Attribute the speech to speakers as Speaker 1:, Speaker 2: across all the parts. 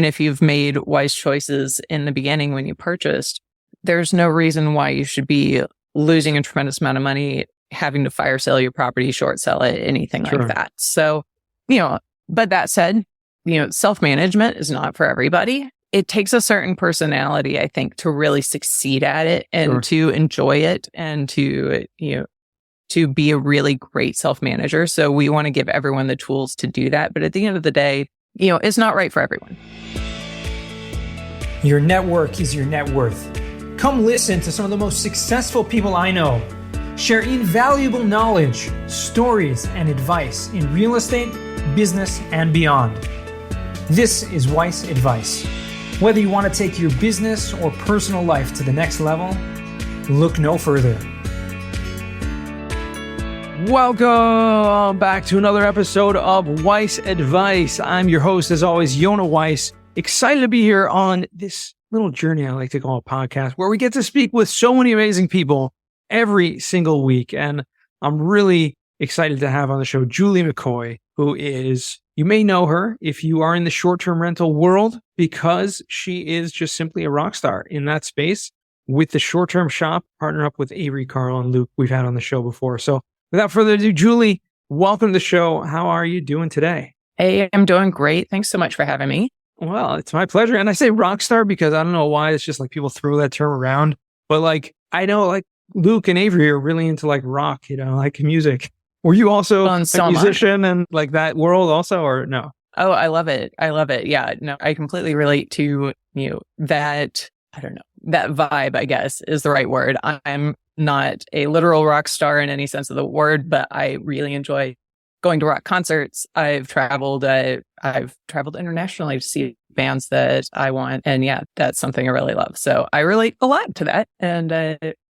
Speaker 1: And if you've made wise choices in the beginning when you purchased, there's no reason why you should be losing a tremendous amount of money, having to fire sell your property, short sell it, anything like that. So, but that said, self-management is not for everybody. It takes a certain personality, I think, to really succeed at it and to enjoy it and to be a really great self-manager. So we want to give everyone the tools to do that. But at the end of the day, it's not right for everyone.
Speaker 2: Your network is your net worth. Come listen to some of the most successful people I know share invaluable knowledge, stories, and advice in real estate, business, and beyond. This is Weiss Advice. Whether you want to take your business or personal life to the next level, look no further.
Speaker 3: Welcome back to another episode of Weiss Advice. I'm your host, as always, Yonah Weiss. Excited to be here on this little journey I like to call a podcast, where we get to speak with so many amazing people every single week. And I'm really excited to have on the show Julie McCoy, who is, you may know her if you are in the short-term rental world, because she is just simply a rock star in that space with the short-term shop, partner up with Avery Carl and Luke we've had on the show before. So without further ado, Julie, welcome to the show. How are you doing today?
Speaker 1: Hey, I'm doing great. Thanks so much for having me.
Speaker 3: Well, it's my pleasure. And I say rock star because I don't know why. It's just like people throw that term around. But like, I know like Luke and Avery are really into like rock, like music. Were you also a musician and like that world also, or no?
Speaker 1: Oh, I love it. I love it. Yeah, no, I completely relate to, that, I don't know, that vibe, I guess is the right word. I'm not a literal rock star in any sense of the word, but I really enjoy going to rock concerts. I've traveled internationally to see bands that I want. And yeah, that's something I really love. So I relate a lot to that and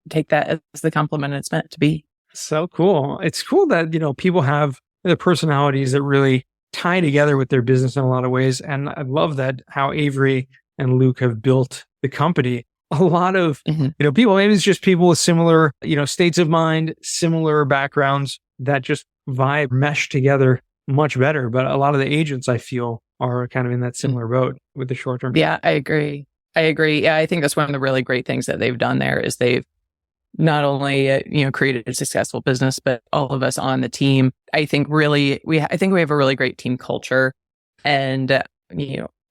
Speaker 1: take that as the compliment it's meant to be.
Speaker 3: So cool. It's cool that, people have the personalities that really tie together with their business in a lot of ways. And I love that how Avery and Luke have built the company. A lot of, people, maybe it's just people with similar, states of mind, similar backgrounds that just mesh together much better. But a lot of the agents I feel are kind of in that similar boat with the short term.
Speaker 1: Yeah, I agree. Yeah, I think that's one of the really great things that they've done there is they've not only, created a successful business, but all of us on the team, I think really, we have a really great team culture and,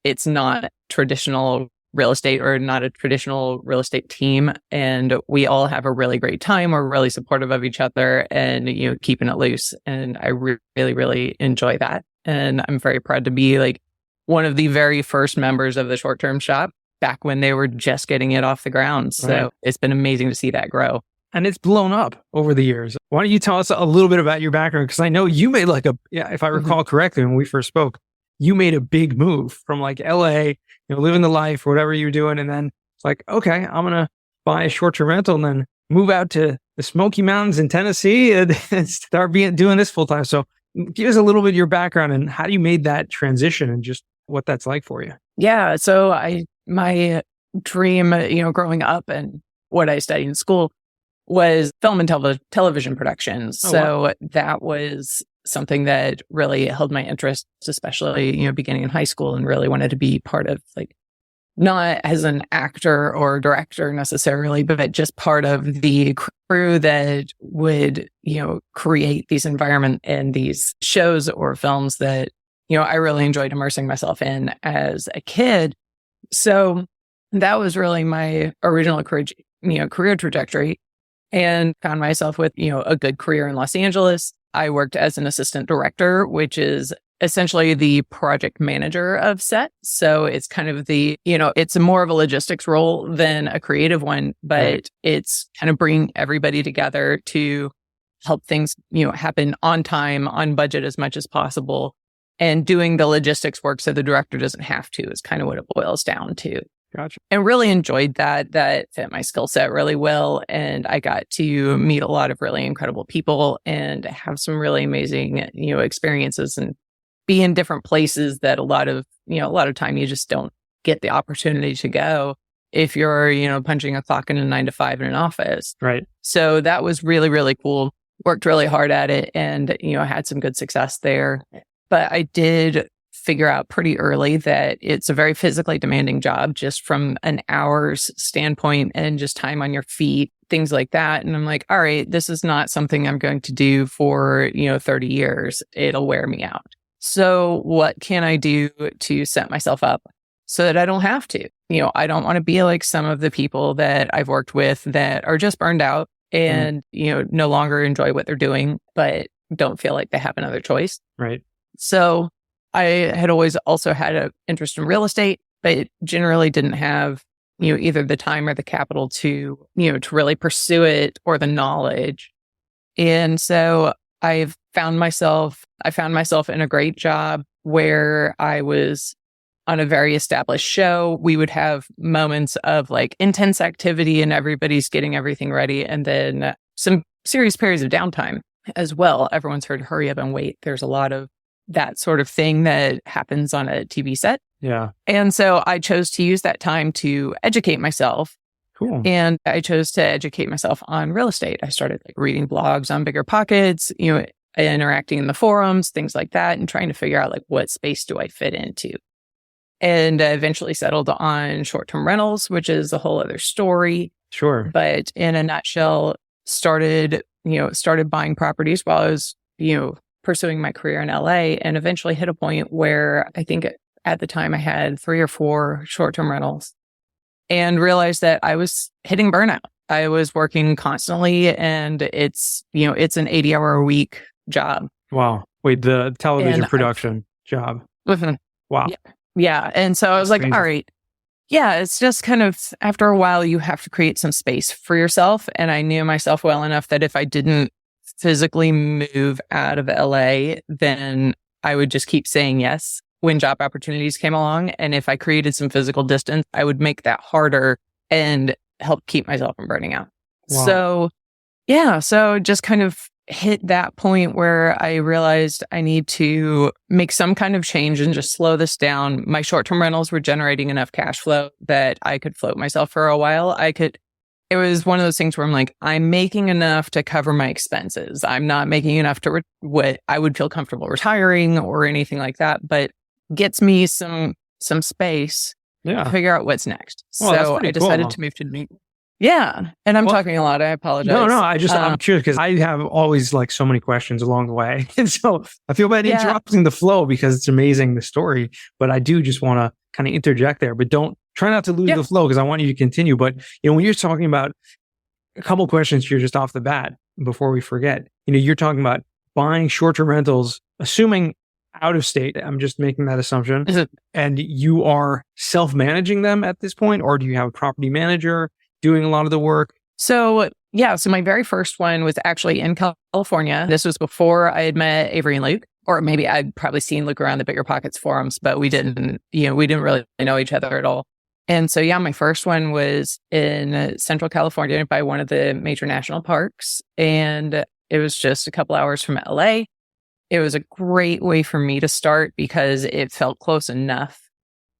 Speaker 1: it's not traditional real estate or not a traditional real estate team. And we all have a really great time. We're really supportive of each other and, keeping it loose. And I really, really enjoy that. And I'm very proud to be like one of the very first members of the short-term shop back when they were just getting it off the ground. So It's been amazing to see that grow.
Speaker 3: And it's blown up over the years. Why don't you tell us a little bit about your background? Because I know you made if I recall correctly, when we first spoke, you made a big move from like LA, living the life or whatever you're doing. And then it's like, okay, I'm going to buy a short-term rental and then move out to the Smoky Mountains in Tennessee and start doing this full time. So give us a little bit of your background and how you made that transition and just what that's like for you.
Speaker 1: Yeah. So my dream, growing up and what I studied in school was film and television production. So that was something that really held my interest, especially, beginning in high school, and really wanted to be part of not as an actor or director necessarily, but just part of the crew that would, create these environment and these shows or films that, I really enjoyed immersing myself in as a kid. So that was really my original career trajectory, and found myself with, a good career in Los Angeles. I worked as an assistant director, which is essentially the project manager of set. So it's kind of it's more of a logistics role than a creative one, but it's kind of bringing everybody together to help things, happen on time, on budget as much as possible, and doing the logistics work so the director doesn't have to is kind of what it boils down to.
Speaker 3: Gotcha.
Speaker 1: And really enjoyed that. That fit my skill set really well. And I got to meet a lot of really incredible people and have some really amazing, experiences and be in different places that a lot of time you just don't get the opportunity to go if you're, punching a clock in a 9 to 5 in an office.
Speaker 3: Right.
Speaker 1: So that was really, really cool. Worked really hard at it and, had some good success there. But I did figure out pretty early that it's a very physically demanding job just from an hour's standpoint and just time on your feet, things like that. And I'm like, all right, this is not something I'm going to do for, 30 years. It'll wear me out. So what can I do to set myself up so that I don't have to? I don't want to be like some of the people that I've worked with that are just burned out and, no longer enjoy what they're doing, but don't feel like they have another choice.
Speaker 3: Right.
Speaker 1: So I had always also had an interest in real estate, but generally didn't have, either the time or the capital to really pursue it or the knowledge. And so I found myself in a great job where I was on a very established show. We would have moments of like intense activity and everybody's getting everything ready. And then some serious periods of downtime as well. Everyone's heard hurry up and wait. There's a lot of that sort of thing that happens on a TV set.
Speaker 3: Yeah.
Speaker 1: And so I chose to use that time to educate myself.
Speaker 3: Cool.
Speaker 1: And I chose to educate myself on real estate. I started like reading blogs on BiggerPockets, interacting in the forums, things like that, and trying to figure out like what space do I fit into. And eventually settled on short-term rentals, which is a whole other story.
Speaker 3: Sure.
Speaker 1: But in a nutshell, started buying properties while I was, pursuing my career in LA, and eventually hit a point where I think at the time I had 3 or 4 short-term rentals and realized that I was hitting burnout. I was working constantly, and it's an 80-hour-a-week job.
Speaker 3: Wow. Wait, the television production job. Wow.
Speaker 1: Yeah. And so I was like,
Speaker 3: crazy.
Speaker 1: all right. Yeah, it's just kind of after a while, you have to create some space for yourself. And I knew myself well enough that if I didn't physically move out of LA, then I would just keep saying yes when job opportunities came along. And if I created some physical distance, I would make that harder and help keep myself from burning out.
Speaker 3: Wow.
Speaker 1: So just kind of hit that point where I realized I need to make some kind of change and just slow this down. My short-term rentals were generating enough cash flow that I could float myself for a while. It was one of those things where I'm like, I'm making enough to cover my expenses. I'm not making enough to what I would feel comfortable retiring or anything like that, but gets me some space to figure out what's next.
Speaker 3: Well,
Speaker 1: so I decided to move to New York. Yeah. And I'm talking a lot. I apologize.
Speaker 3: No, I'm curious because I have always like so many questions along the way. And so I feel bad interrupting the flow because it's amazing, the story, but I do just want to kind of interject there, but try not to lose the flow because I want you to continue. But, when you're talking about a couple of questions here just off the bat before we forget, you're talking about buying short-term rentals, assuming out of state. I'm just making that assumption. And you are self-managing them at this point, or do you have a property manager doing a lot of the work?
Speaker 1: So my very first one was actually in California. This was before I had met Avery and Luke, or maybe I'd probably seen Luke around the BiggerPockets forums, but we didn't really know each other at all. And so, my first one was in Central California by one of the major national parks. And it was just a couple hours from LA. It was a great way for me to start because it felt close enough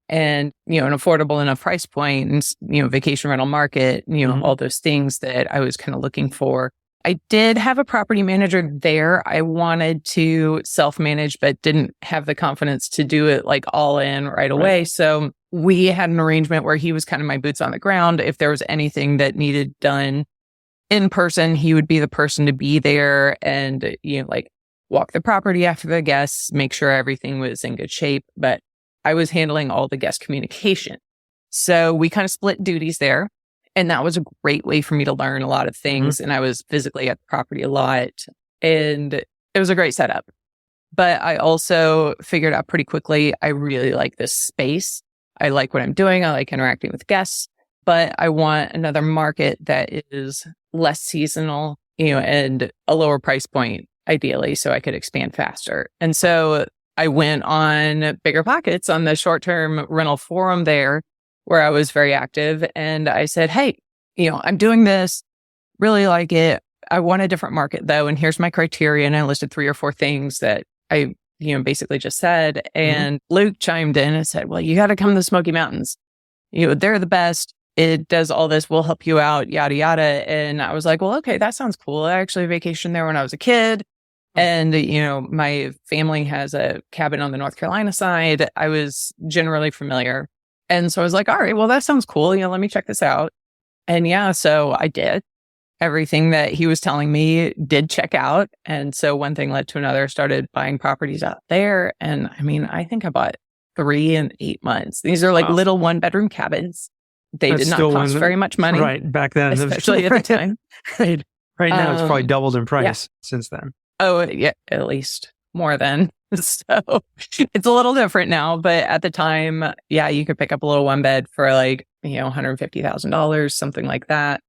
Speaker 1: and, an affordable enough price point and, vacation rental market, all those things that I was kind of looking for. I did have a property manager there. I wanted to self-manage, but didn't have the confidence to do it like all in right away. So we had an arrangement where he was kind of my boots on the ground. If there was anything that needed done in person, he would be the person to be there and, walk the property after the guests, make sure everything was in good shape. But I was handling all the guest communication. So we kind of split duties there. And that was a great way for me to learn a lot of things. And I was physically at the property a lot. And it was a great setup. But I also figured out pretty quickly, I really like this space. I like what I'm doing. I like interacting with guests. But I want another market that is less seasonal, and a lower price point, ideally, so I could expand faster. And so I went on BiggerPockets on the short-term rental forum there, where I was very active. And I said, hey, I'm doing this, really like it. I want a different market though. And here's my criteria. And I listed 3 or 4 things that I, basically just said. And Luke chimed in and said, well, you got to come to the Smoky Mountains. They're the best. It does all this. We'll help you out, yada, yada. And I was like, well, okay, that sounds cool. I actually vacationed there when I was a kid. And, my family has a cabin on the North Carolina side. I was generally familiar. And so I was like, all right, well, that sounds cool. Let me check this out. And yeah, so I did. Everything that he was telling me did check out. And so one thing led to another, started buying properties out there. And I think I bought 3 in 8 months. These are like little 1-bedroom cabins. They did not cost very much money.
Speaker 3: Right. Back then.
Speaker 1: Especially at the time.
Speaker 3: Right now, it's probably doubled in price since then.
Speaker 1: Oh, yeah, at least more than. So it's a little different now. But at the time, yeah, you could pick up a little 1-bed for like, $150,000, something like that.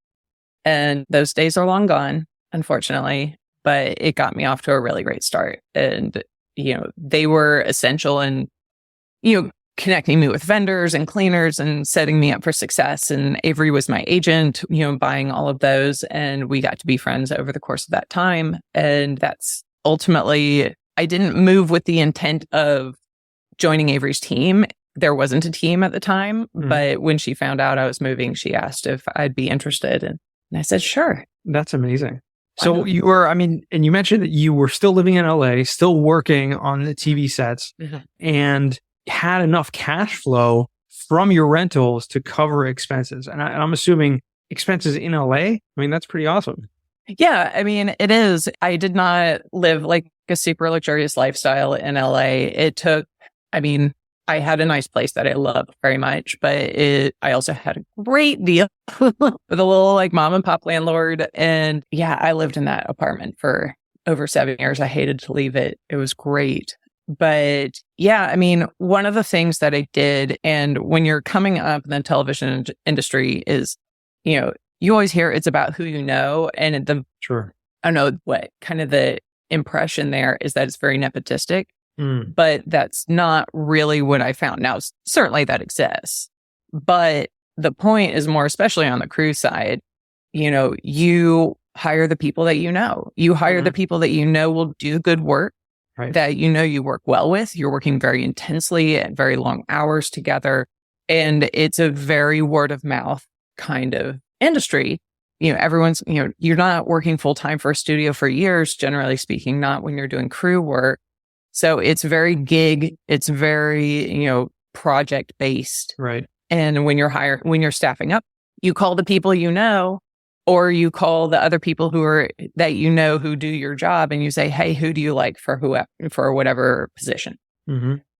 Speaker 1: And those days are long gone, unfortunately. But it got me off to a really great start. And, they were essential in, connecting me with vendors and cleaners and setting me up for success. And Avery was my agent, buying all of those. And we got to be friends over the course of that time. And that's ultimately, I didn't move with the intent of joining Avery's team. There wasn't a team at the time, but when she found out I was moving, she asked if I'd be interested. And I said, sure.
Speaker 3: That's amazing. So you were, and you mentioned that you were still living in LA, still working on the TV sets and had enough cash flow from your rentals to cover expenses. And I'm assuming expenses in LA. That's pretty awesome.
Speaker 1: Yeah. It is. I did not live like a super luxurious lifestyle in LA. It took, I had a nice place that I love very much, but I also had a great deal with a little like mom and pop landlord. And yeah, I lived in that apartment for over 7 years. I hated to leave it. It was great. But yeah, one of the things that I did, and when you're coming up in the television industry is, you always hear it's about who you know. And I don't know what kind of the impression there is that it's very nepotistic. But that's not really what I found. Now, certainly that exists. But the point is more, especially on the crew side, you hire the people that you know. You hire the people that you know will do good work, that you work well with. You're working very intensely at very long hours together. And it's a very word of mouth kind of industry. Everyone's, you're not working full time for a studio for years, generally speaking, not when you're doing crew work. So it's very gig. It's very, project based.
Speaker 3: Right.
Speaker 1: And when you're staffing up, you call the people or you call the other people who do your job, and you say, hey, who do you like for whatever position?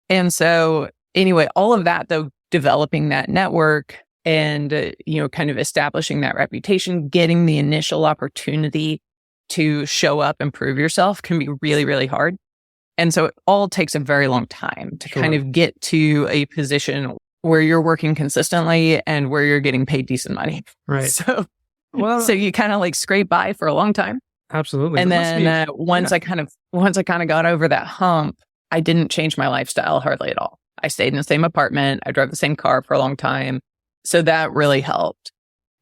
Speaker 1: And so anyway, all of that, though, developing that network and, kind of establishing that reputation, getting the initial opportunity to show up and prove yourself can be really, really hard. And so it all takes a very long time to kind of get to a position where you're working consistently and where you're getting paid decent money.
Speaker 3: Right.
Speaker 1: So you kind of like scrape by for a long time.
Speaker 3: Absolutely.
Speaker 1: And then once I kind of got over that hump, I didn't change my lifestyle hardly at all. I stayed in the same apartment. I drove the same car for a long time. So that really helped.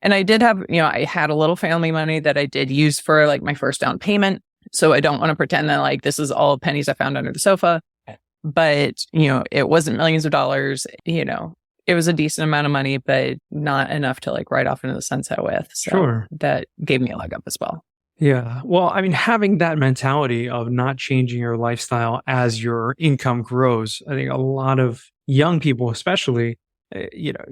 Speaker 1: And I did have, I had a little family money that I did use for like my first down payment. So I don't want to pretend that like this is all pennies I found under the sofa, but it wasn't millions of dollars. It was a decent amount of money, but not enough to like ride off into the sunset with. So that gave me a leg up as well.
Speaker 3: Yeah. Well, having that mentality of not changing your lifestyle as your income grows, I think a lot of young people, especially,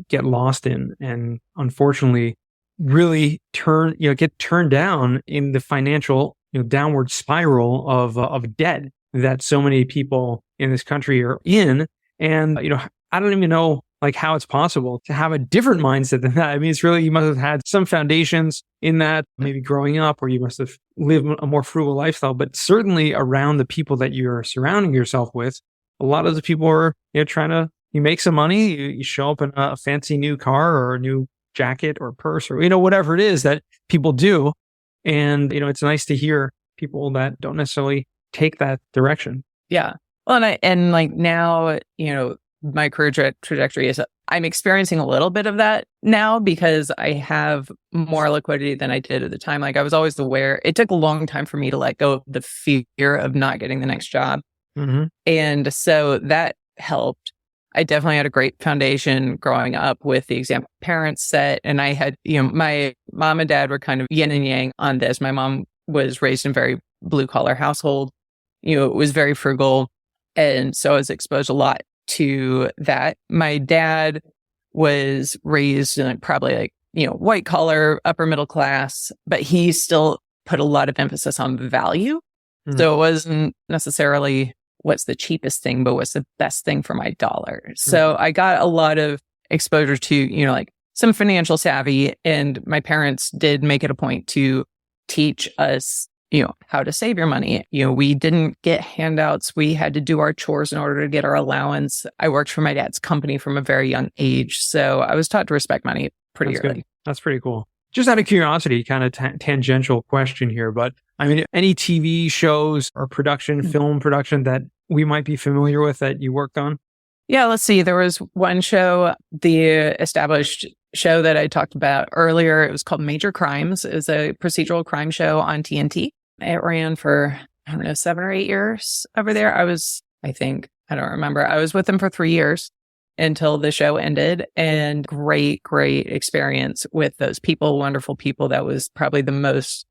Speaker 3: get lost in, and unfortunately really get turned down in the financial downward spiral of debt that so many people in this country are in. And, I don't even know like how it's possible to have a different mindset than that. It's really, you must have had some foundations in that, maybe growing up, or you must have lived a more frugal lifestyle, but certainly around the people that you're surrounding yourself with, a lot of the people are, trying to, you make some money, you show up in a fancy new car or a new jacket or purse or, whatever it is that people do. And, it's nice to hear people that don't necessarily take that direction.
Speaker 1: Yeah. Well, and like now, my career trajectory is, I'm experiencing a little bit of that now because I have more liquidity than I did at the time. Like I was always aware. It took a long time for me to let go of the fear of not getting the next job. And so that helped. I definitely had a great foundation growing up with the example parents set. And I had, my mom and dad were kind of yin and yang on this. My mom was raised in a very blue collar household. it was very frugal. And so I was exposed a lot to that. My dad was raised in probably white collar, upper middle class, but he still put a lot of emphasis on value. So it wasn't necessarily what's the cheapest thing, but what's the best thing for my dollar. So I got a lot of exposure to, like some financial savvy, and my parents did make it a point to teach us, how to save your money. We didn't get handouts. We had to do our chores in order to get our allowance. I worked for my dad's company from a very young age. So I was taught to respect money pretty early.
Speaker 3: Good. That's pretty cool. Just out of curiosity, kind of tangential question here, but I mean, any TV shows or film production that we might be familiar with that you worked on?
Speaker 1: Yeah, let's see. There was one show, the established show that I talked about earlier. It was called Major Crimes. It was a procedural crime show on TNT. It ran for, 7 or 8 years over there. I don't remember. I was with them for 3 years until the show ended, and great experience with those people, wonderful people. That was probably the most,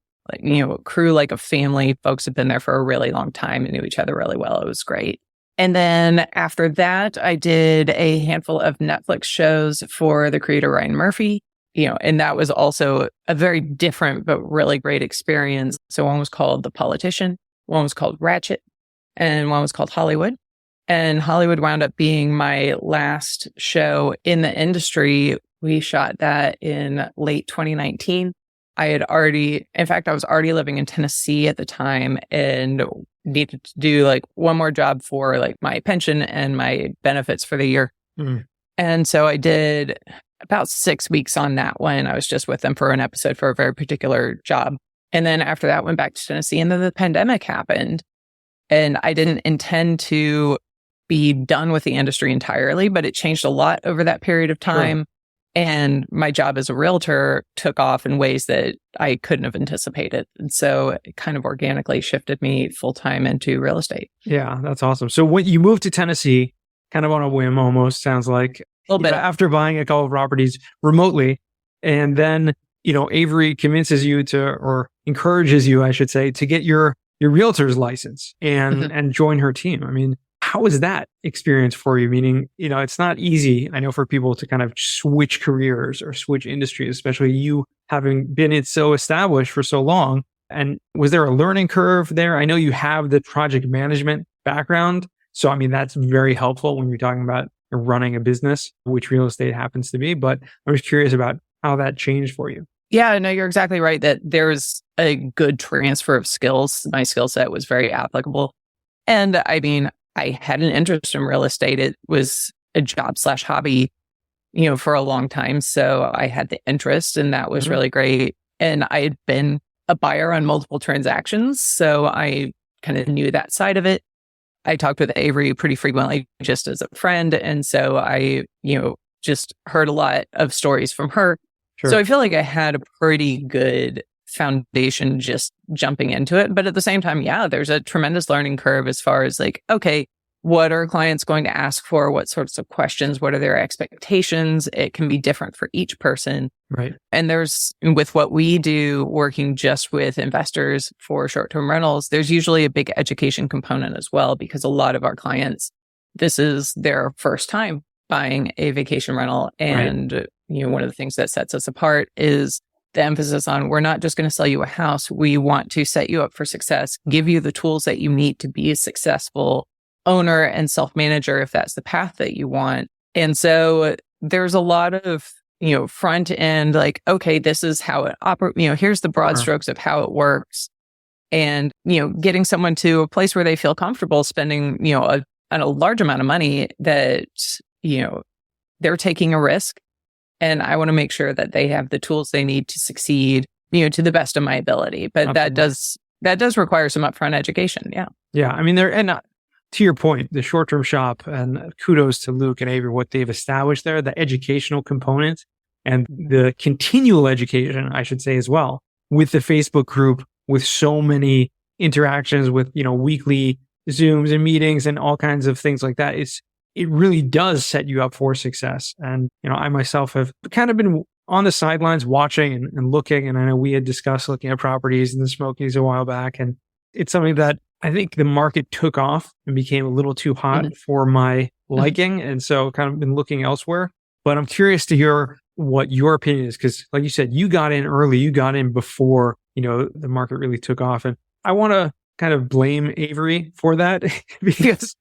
Speaker 1: crew like a family. Folks had been there for a really long time and knew each other really well. It was great. And then after that, I did a handful of Netflix shows for the creator Ryan Murphy, and that was also a very different but really great experience. So one was called The Politician, one was called Ratchet, and one was called Hollywood. And Hollywood wound up being my last show in the industry. We shot that in late 2019. I was already living in Tennessee at the time and needed to do one more job for my pension and my benefits for the year. And so I did about 6 weeks on that one. I was just with them for an episode for a very particular job. And then after that, went back to Tennessee, and then the pandemic happened. And I didn't intend to be done with the industry entirely, but it changed a lot over that period of time. Sure. And my job as a realtor took off in ways that I couldn't have anticipated. And so it kind of organically shifted me full-time into real estate.
Speaker 3: Yeah, that's awesome. So when you moved to Tennessee, kind of on a whim almost, sounds like,
Speaker 1: a little bit
Speaker 3: after buying a couple of properties remotely, and then, Avery convinces you or encourages you, I should say, to get your realtor's license and join her team. I mean, how was that experience for you? Meaning, it's not easy, I know, for people to kind of switch careers or switch industries, especially you having been so established for so long. And was there a learning curve there? I know you have the project management background. So, I mean, that's very helpful when you're talking about running a business, which real estate happens to be. But I was curious about how that changed for you.
Speaker 1: Yeah, no, you're exactly right that there's a good transfer of skills. My skill set was very applicable. And I mean, I had an interest in real estate. It was a job/hobby, for a long time. So I had the interest, and that was really great. And I had been a buyer on multiple transactions. So I kind of knew that side of it. I talked with Avery pretty frequently just as a friend. And so I, just heard a lot of stories from her. Sure. So I feel like I had a pretty good foundation just jumping into it. But at the same time, yeah, there's a tremendous learning curve as far as okay, what are clients going to ask for? What sorts of questions? What are their expectations? It can be different for each person.
Speaker 3: Right.
Speaker 1: And with what we do, working just with investors for short-term rentals, there's usually a big education component as well, because a lot of our clients, this is their first time buying a vacation rental. And, one of the things that sets us apart is the emphasis on, we're not just going to sell you a house. We want to set you up for success, give you the tools that you need to be a successful owner and self-manager if that's the path that you want. And so there's a lot of, front end, okay, this is how it operates, here's the broad strokes of how it works. And, getting someone to a place where they feel comfortable spending, a large amount of money that, they're taking a risk. And I want to make sure that they have the tools they need to succeed, to the best of my ability. But that does require some upfront education. Yeah.
Speaker 3: Yeah. I mean, to your point, the short-term shop, and kudos to Luke and Avery, what they've established there, the educational component and the continual education, I should say as well, with the Facebook group, with so many interactions with, weekly Zooms and meetings and all kinds of things like that. It really does set you up for success. And, I myself have kind of been on the sidelines watching and looking, and I know we had discussed looking at properties in the Smokies a while back, and it's something that I think the market took off and became a little too hot for my liking. And so kind of been looking elsewhere. But I'm curious to hear what your opinion is, because like you said, you got in early, you got in before, the market really took off. And I want to kind of blame Avery for that because,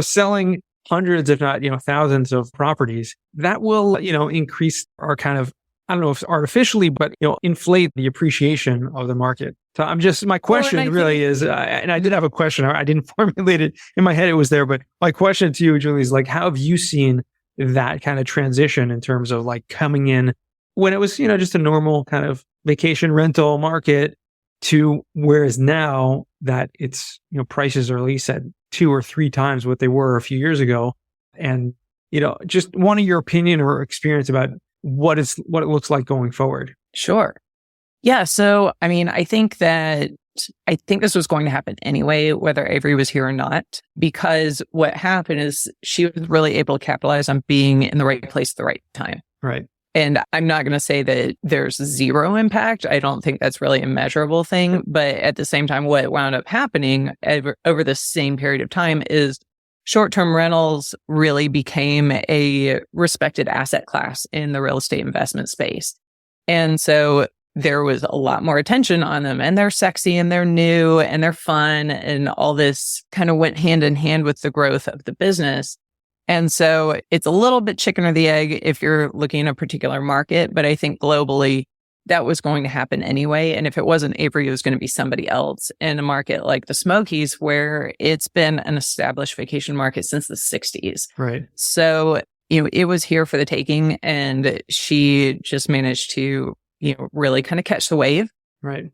Speaker 3: selling hundreds, if not, thousands of properties, that will, increase our kind of, I don't know if it's artificially, but, inflate the appreciation of the market. So my question really is, and I did have a question, I didn't formulate it in my head, it was there, but my question to you, Julie, is like, how have you seen that kind of transition in terms of like coming in when it was, just a normal kind of vacation rental market to whereas now that it's, prices are at least at 2 or 3 times what they were a few years ago. And, just one of your opinion or experience about what it looks like going forward.
Speaker 1: Sure. Yeah. So, I think this was going to happen anyway, whether Avery was here or not, because what happened is she was really able to capitalize on being in the right place at the right time.
Speaker 3: Right.
Speaker 1: And I'm not going to say that there's zero impact. I don't think that's really a measurable thing. But at the same time, what wound up happening over the same period of time is short-term rentals really became a respected asset class in the real estate investment space. And so there was a lot more attention on them, and they're sexy and they're new and they're fun, and all this kind of went hand in hand with the growth of the business. And so it's a little bit chicken or the egg if you're looking at a particular market, but I think globally that was going to happen anyway. And if it wasn't Avery, it was going to be somebody else in a market like the Smokies, where it's been an established vacation market since the 60s.
Speaker 3: Right.
Speaker 1: So, it was here for the taking, and she just managed to, really kind of catch the wave,
Speaker 3: right.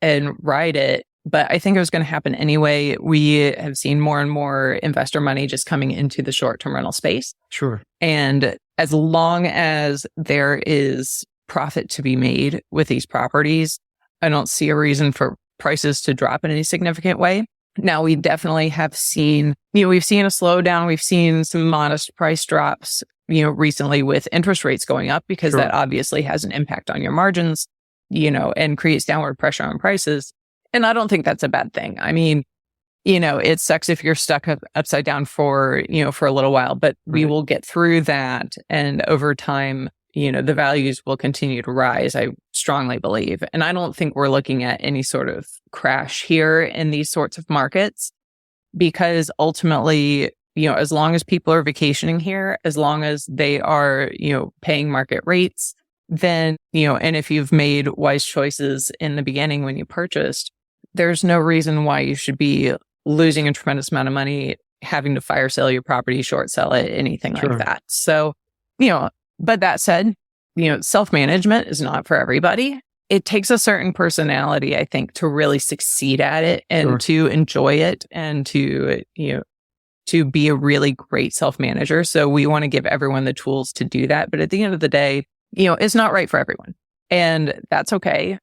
Speaker 1: And ride it. But I think it was going to happen anyway. We have seen more and more investor money just coming into the short-term rental space.
Speaker 3: Sure.
Speaker 1: And as long as there is profit to be made with these properties, I don't see a reason for prices to drop in any significant way. Now, we definitely have seen, we've seen a slowdown. We've seen some modest price drops, recently with interest rates going up, because
Speaker 3: Sure.
Speaker 1: that obviously has an impact on your margins, and creates downward pressure on prices. And I don't think that's a bad thing. It sucks if you're stuck upside down for a little while, but we will get through that. And over time, the values will continue to rise, I strongly believe. And I don't think we're looking at any sort of crash here in these sorts of markets, because ultimately, as long as people are vacationing here, as long as they are, paying market rates, then, and if you've made wise choices in the beginning when you purchased, there's no reason why you should be losing a tremendous amount of money, having to fire sale your property, short sell it, anything
Speaker 3: Sure.
Speaker 1: like that. So, but that said, self-management is not for everybody. It takes a certain personality, I think, to really succeed at it and
Speaker 3: Sure.
Speaker 1: to enjoy it and to be a really great self-manager. So we want to give everyone the tools to do that. But at the end of the day, it's not right for everyone. And that's okay.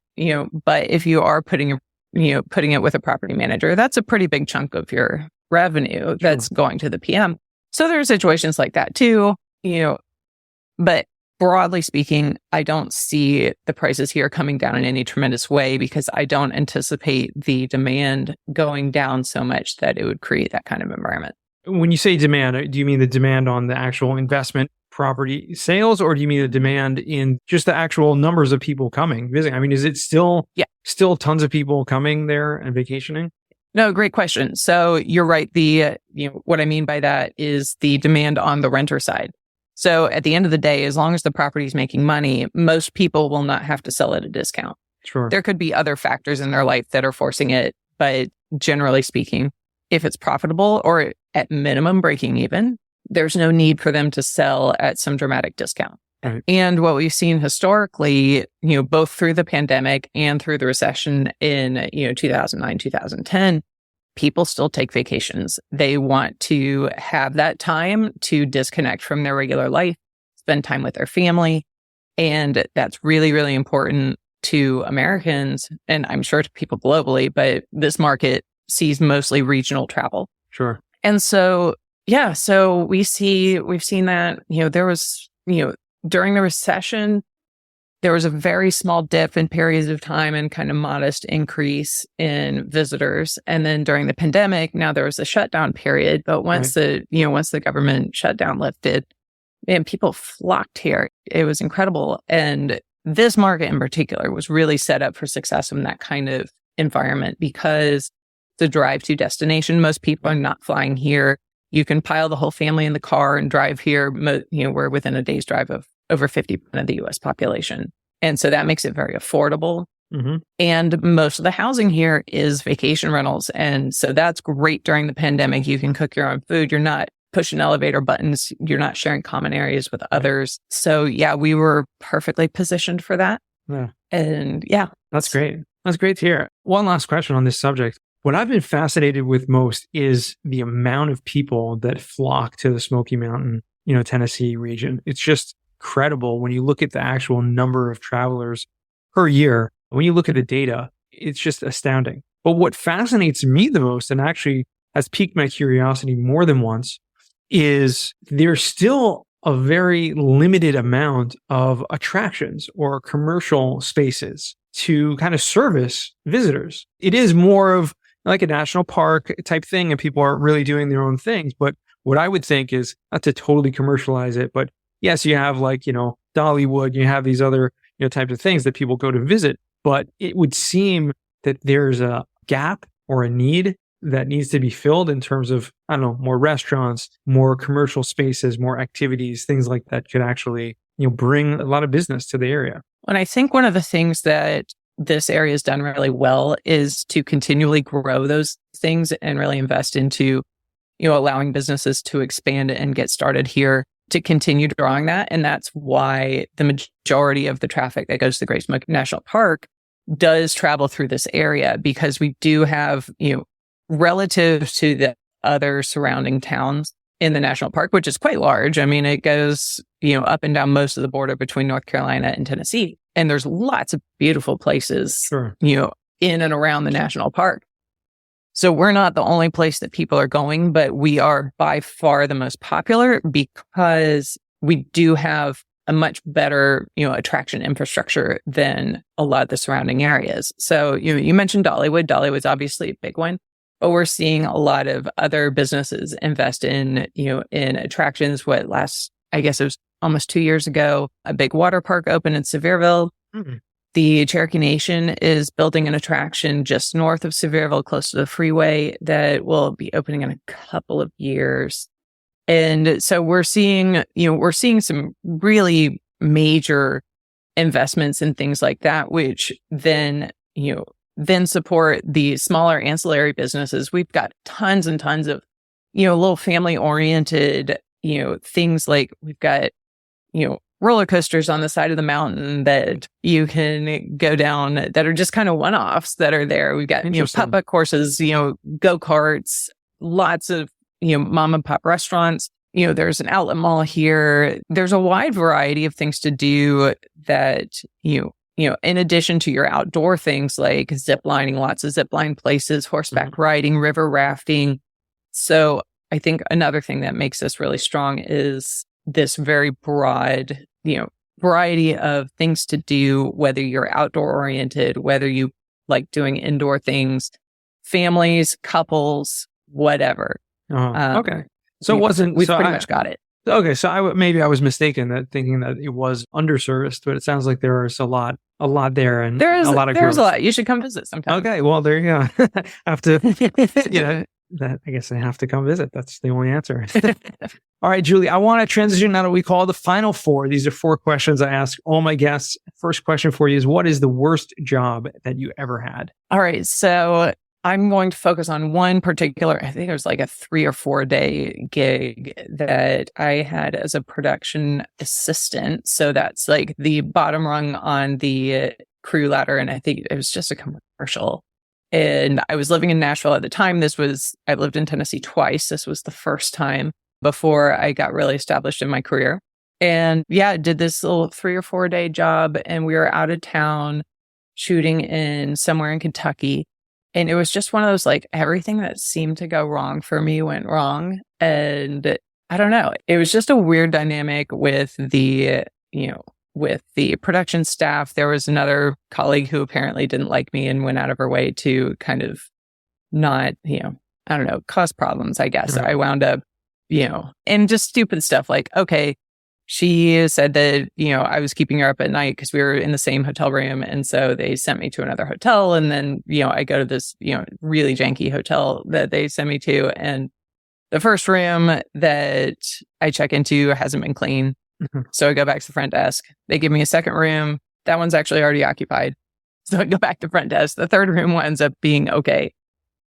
Speaker 1: But if you are putting it with a property manager, that's a pretty big chunk of your revenue that's going to the PM. So there are situations like that too, but broadly speaking, I don't see the prices here coming down in any tremendous way, because I don't anticipate the demand going down so much that it would create that kind of environment.
Speaker 3: When you say demand, do you mean the demand on the actual investment property sales, or do you mean the demand in just the actual numbers of people coming, visiting? Is it still tons of people coming there and vacationing?
Speaker 1: No, great question. So you're right. What I mean by that is the demand on the renter side. So at the end of the day, as long as the property is making money, most people will not have to sell at a discount.
Speaker 3: Sure.
Speaker 1: There could be other factors in their life that are forcing it, but generally speaking, if it's profitable or at minimum breaking even, there's no need for them to sell at some dramatic discount.
Speaker 3: Right.
Speaker 1: And what we've seen historically, both through the pandemic and through the recession in, 2009, 2010, people still take vacations. They want to have that time to disconnect from their regular life, spend time with their family. And that's really, really important to Americans, and I'm sure to people globally, but this market sees mostly regional travel.
Speaker 3: Sure.
Speaker 1: And so, so we've seen that, there was, during the recession, there was a very small dip in periods of time and kind of modest increase in visitors. And then during the pandemic, now there was a shutdown period. But once once the government shutdown lifted, man, people flocked here. It was incredible. And this market in particular was really set up for success in that kind of environment because the drive to destination, most people are not flying here. You can pile the whole family in the car and drive here. We're within a day's drive of over 50% of the US population. And so that makes it very affordable.
Speaker 3: Mm-hmm.
Speaker 1: And most of the housing here is vacation rentals. And so that's great during the pandemic. You can cook your own food. You're not pushing elevator buttons. You're not sharing common areas with others. So yeah, we were perfectly positioned for that.
Speaker 3: Yeah.
Speaker 1: And yeah.
Speaker 3: That's great. That's great to hear. One last question on this subject. What I've been fascinated with most is the amount of people that flock to the Smoky Mountain, Tennessee region. It's just incredible when you look at the actual number of travelers per year. When you look at the data, it's just astounding. But what fascinates me the most, and actually has piqued my curiosity more than once, is there's still a very limited amount of attractions or commercial spaces to kind of service visitors. It is more of like a national park type thing, and people are really doing their own things. But what I would think is, not to totally commercialize it, but yes, you have Dollywood, you have these other, types of things that people go to visit, but it would seem that there's a gap or a need that needs to be filled in terms of, more restaurants, more commercial spaces, more activities, things like that could actually, bring a lot of business to the area.
Speaker 1: And I think one of the things that this area has done really well is to continually grow those things and really invest into, allowing businesses to expand and get started here to continue drawing that. And that's why the majority of the traffic that goes to the Great Smoky National Park does travel through this area, because we do have, relative to the other surrounding towns in the national park, which is quite large. I mean, it goes, up and down most of the border between North Carolina and Tennessee. And there's lots of beautiful places,
Speaker 3: sure,
Speaker 1: in and around the national park. So we're not the only place that people are going, but we are by far the most popular because we do have a much better, attraction infrastructure than a lot of the surrounding areas. So, you mentioned Dollywood. Dollywood's obviously a big one, but we're seeing a lot of other businesses invest in, in attractions. I guess it was almost 2 years ago, a big water park opened in Sevierville.
Speaker 3: Mm-hmm.
Speaker 1: The Cherokee Nation is building an attraction just north of Sevierville, close to the freeway, that will be opening in a couple of years. And so we're seeing some really major investments in things like that, which then support the smaller ancillary businesses. We've got tons and tons of, little family oriented, things like we've got, roller coasters on the side of the mountain that you can go down that are just kind of one-offs that are there. We've got, putt-putt courses, go-karts, lots of, mom and pop restaurants. There's an outlet mall here. There's a wide variety of things to do that, in addition to your outdoor things like zip lining, lots of zip line places, horseback riding, river rafting. So I think another thing that makes us really strong is this very broad, variety of things to do, whether you're outdoor oriented, whether you like doing indoor things, families, couples, whatever.
Speaker 3: Okay. So we
Speaker 1: pretty much got it.
Speaker 3: Okay. So I was mistaken thinking that it was underserviced, but it sounds like there's a lot there, and
Speaker 1: there's
Speaker 3: a lot of
Speaker 1: there's
Speaker 3: growth.
Speaker 1: a lot. You should come visit sometime.
Speaker 3: Okay. Well, there you go. I have to, I guess I have to come visit. That's the only answer. All right, Julie, I want to transition now to what we call the final four. These are 4 questions I ask all my guests. First question for you is, what is the worst job that you ever had?
Speaker 1: All right. So I'm going to focus on one particular, I think it was like a 3 or 4 day gig that I had as a production assistant. So that's like the bottom rung on the crew ladder. And I think it was just a commercial. And I was living in Nashville at the time. I lived in Tennessee twice. This was the first time before I got really established in my career. And yeah, I did this little 3 or 4 day job, and we were out of town shooting in somewhere in Kentucky. And it was just one of those, like, everything that seemed to go wrong for me went wrong. And I don't know, it was just a weird dynamic with the, with the production staff. There was another colleague who apparently didn't like me and went out of her way to kind of not, I don't know, cause problems, I guess.
Speaker 3: Right.
Speaker 1: I wound up, and just stupid stuff like, okay, she said that, I was keeping her up at night because we were in the same hotel room. And so they sent me to another hotel. And then, I go to this, really janky hotel that they sent me to. And the first room that I check into hasn't been clean. So I go back to the front desk. They give me a second room. That one's actually already occupied. So I go back to the front desk. The third room winds up being okay.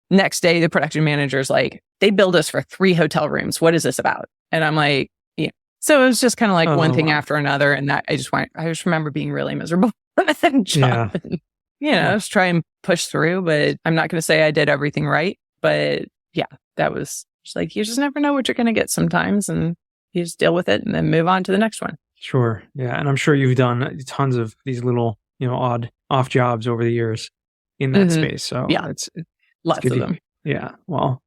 Speaker 1: Next day, the production manager's like, they billed us for 3 hotel rooms. What is this about? And I'm like, yeah. So it was just kind of like one thing after another. And that I just remember being really miserable in that job.
Speaker 3: Yeah.
Speaker 1: And, just try and push through, but I'm not going to say I did everything right. But yeah, that was just like, you just never know what you're going to get sometimes. And you just deal with it and then move on to the next one.
Speaker 3: Sure. Yeah. And I'm sure you've done tons of these little, odd off jobs over the years in that space. So
Speaker 1: yeah,
Speaker 3: it's
Speaker 1: lots of them.
Speaker 3: Yeah. Well,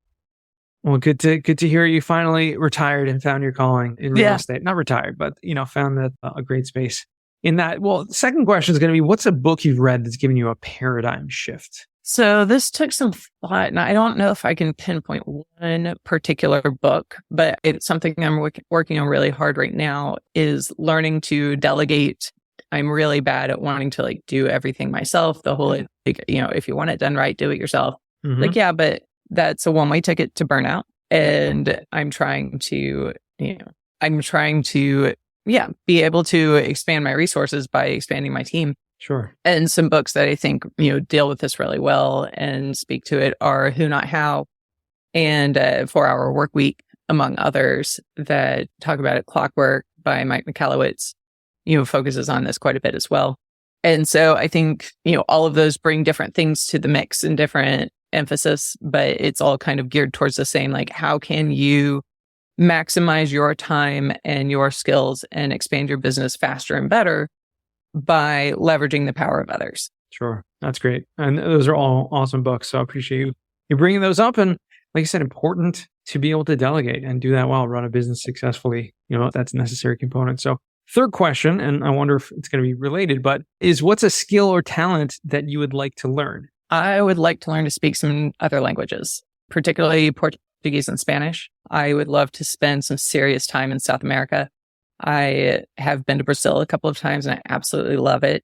Speaker 3: good to hear you finally retired and found your calling in real estate. Not retired, but found that a great space in that. Well, the second question is going to be, what's a book you've read that's given you a paradigm shift?
Speaker 1: So this took some thought, and I don't know if I can pinpoint one particular book, but it's something I'm working on really hard right now is learning to delegate. I'm really bad at wanting to do everything myself. The whole, if you want it done right, do it yourself.
Speaker 3: Mm-hmm.
Speaker 1: But that's a one-way ticket to burnout. And I'm trying to, be able to expand my resources by expanding my team.
Speaker 3: Sure.
Speaker 1: And some books that I think, deal with this really well and speak to it are Who Not How and 4-Hour Work Week, among others that talk about it. Clockwork by Mike Michalowicz, focuses on this quite a bit as well. And so I think, all of those bring different things to the mix and different emphasis, but it's all kind of geared towards the same, how can you maximize your time and your skills and expand your business faster and better by leveraging the power of others.
Speaker 3: Sure. That's great. And those are all awesome books. So I appreciate you bringing those up. And like I said, important to be able to delegate and do that well, run a business successfully. That's a necessary component. So third question, and I wonder if it's going to be related, but is what's a skill or talent that you would like to learn?
Speaker 1: I would like to learn to speak some other languages, particularly Portuguese and Spanish. I would love to spend some serious time in South America. I have been to Brazil a couple of times and I absolutely love it.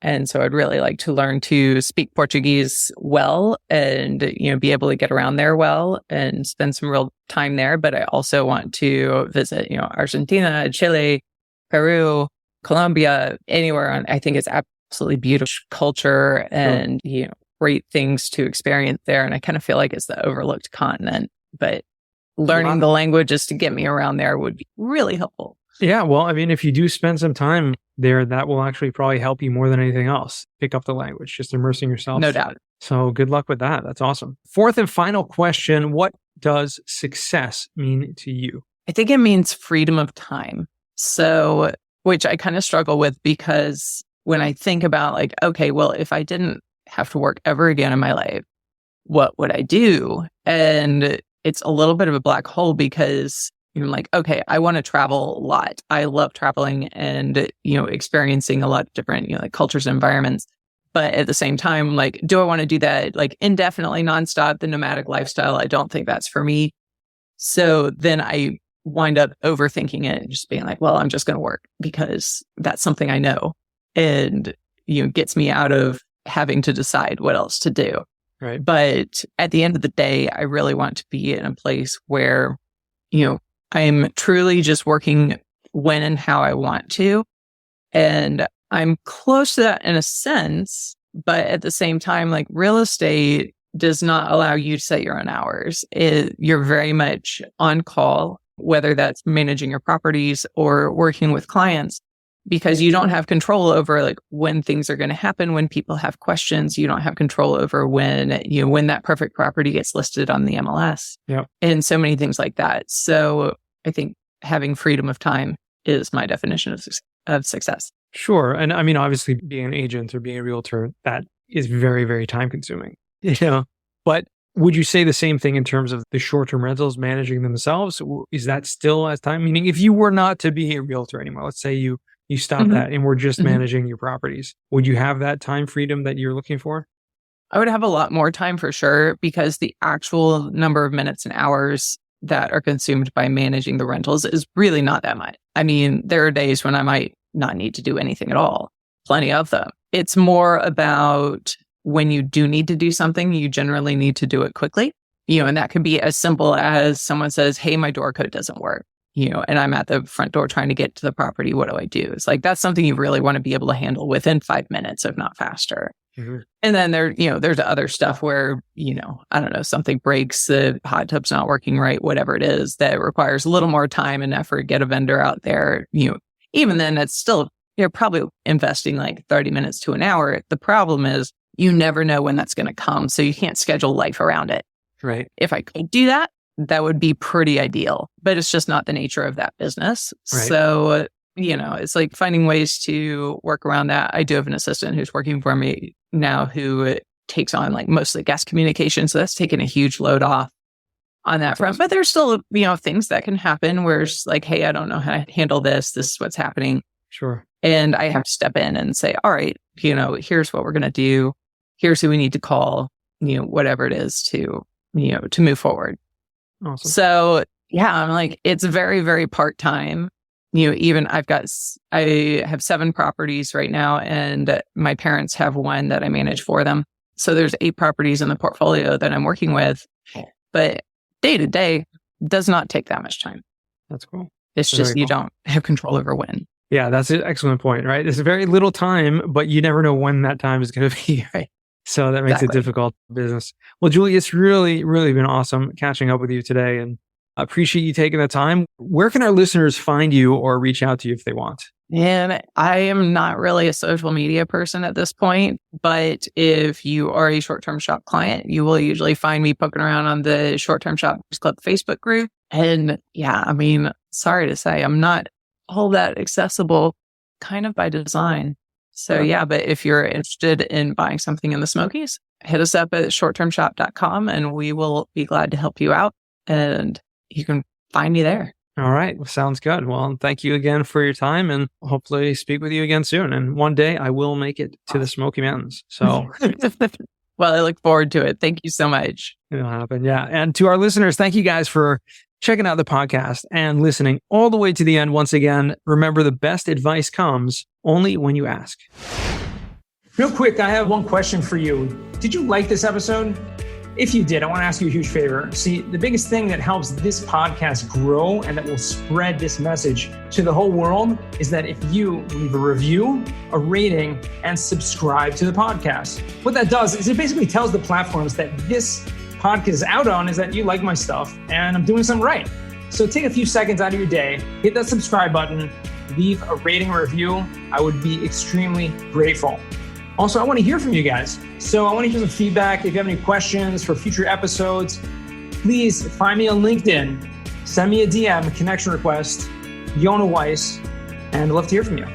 Speaker 1: And so I'd really like to learn to speak Portuguese well and, be able to get around there well and spend some real time there. But I also want to visit, Argentina, Chile, Peru, Colombia, anywhere. I think it's absolutely beautiful culture and, great things to experience there. And I kind of feel like it's the overlooked continent, but learning the languages to get me around there would be really helpful.
Speaker 3: Yeah, well, I mean, if you do spend some time there, that will actually probably help you more than anything else. Pick up the language, just immersing yourself.
Speaker 1: No doubt.
Speaker 3: So good luck with that. That's awesome. Fourth and final question, what does success mean to you?
Speaker 1: I think it means freedom of time. So, which I kind of struggle with because when I think about okay, well, if I didn't have to work ever again in my life, what would I do? And it's a little bit of a black hole because I'm okay, I want to travel a lot. I love traveling and, experiencing a lot of different, cultures and environments. But at the same time, do I want to do that indefinitely, nonstop, the nomadic lifestyle? I don't think that's for me. So then I wind up overthinking it and just being well, I'm just going to work because that's something I know and, gets me out of having to decide what else to do.
Speaker 3: Right.
Speaker 1: But at the end of the day, I really want to be in a place where, I'm truly just working when and how I want to. And I'm close to that in a sense, but at the same time, real estate does not allow you to set your own hours. You're very much on call, whether that's managing your properties or working with clients, because you don't have control over when things are going to happen, when people have questions. You don't have control over when that perfect property gets listed on the MLS.
Speaker 3: Yep.
Speaker 1: And so many things like that. So I think having freedom of time is my definition of success.
Speaker 3: Sure. And I mean, obviously being an agent or being a realtor, that is very, very time consuming, but Would you say the same thing in terms of the short-term rentals managing themselves? Is that still as time? Meaning if you were not to be a realtor anymore, let's say you stop that and we're just managing your properties, would you have that time freedom that you're looking for?
Speaker 1: I would have a lot more time for sure, because the actual number of minutes and hours that are consumed by managing the rentals is really not that much. I mean, there are days when I might not need to do anything at all. Plenty of them. It's more about when you do need to do something, you generally need to do it quickly. And that could be as simple as someone says, hey, my door code doesn't work, and I'm at the front door trying to get to the property. What do I do? It's like, that's something you really want to be able to handle within 5 minutes, if not faster. And then there's other stuff where, I don't know, something breaks, the hot tub's not working right, whatever it is, that requires a little more time and effort, get a vendor out there. Even then it's still, you're probably investing like 30 minutes to an hour. The problem is you never know when that's going to come. So you can't schedule life around it.
Speaker 3: Right.
Speaker 1: If I could do that, that would be pretty ideal, but it's just not the nature of that business.
Speaker 3: Right.
Speaker 1: So, it's like finding ways to work around that. I do have an assistant who's working for me now who takes on like mostly guest communication. So that's taken a huge load off on that front. But there's still, things that can happen where it's like, hey, I don't know how to handle this. This is what's happening.
Speaker 3: Sure.
Speaker 1: And I have to step in and say, all right, here's what we're going to do. Here's who we need to call, whatever it is to move forward.
Speaker 3: Awesome.
Speaker 1: So yeah, I'm like, it's very, very part-time. Even I have 7 properties right now, and my parents have one that I manage for them. So there's 8 properties in the portfolio that I'm working with, but day to day does not take that much time.
Speaker 3: That's cool.
Speaker 1: It's
Speaker 3: That's
Speaker 1: just,
Speaker 3: very
Speaker 1: you
Speaker 3: cool.
Speaker 1: don't have control over when.
Speaker 3: Yeah, that's an excellent point, right? There's very little time, but you never know when that time is going to be.
Speaker 1: Right.
Speaker 3: So that makes it difficult business. Well, Julie, it's really, really been awesome catching up with you today, and I appreciate you taking the time. Where can our listeners find you or reach out to you if they want?
Speaker 1: And I am not really a social media person at this point, but if you are a short-term shop client, you will usually find me poking around on the Short-Term Shoppers Club Facebook group. And yeah, I mean, sorry to say, I'm not all that accessible, kind of by design. So yeah, but if you're interested in buying something in the Smokies, hit us up at shorttermshop.com and we will be glad to help you out, and you can find me there.
Speaker 3: All right. Well, sounds good. Well, thank you again for your time, and hopefully speak with you again soon. And one day I will make it to the Smoky Mountains. So
Speaker 1: well, I look forward to it. Thank you so much.
Speaker 3: It'll happen. Yeah. And to our listeners, thank you guys for checking out the podcast and listening all the way to the end. Once again, remember, the best advice comes only when you ask.
Speaker 2: Real quick, I have one question for you. Did you like this episode? If you did, I want to ask you a huge favor. See, the biggest thing that helps this podcast grow and that will spread this message to the whole world is that if you leave a review, a rating, and subscribe to the podcast. What that does is it basically tells the platforms that this podcast is out on is that you like my stuff and I'm doing something right. So take a few seconds out of your day, hit that subscribe button, leave a rating or review. I would be extremely grateful. Also, I want to hear from you guys. So I want to hear some feedback. If you have any questions for future episodes, please find me on LinkedIn. Send me a DM, a connection request, Yona Weiss, and I'd love to hear from you.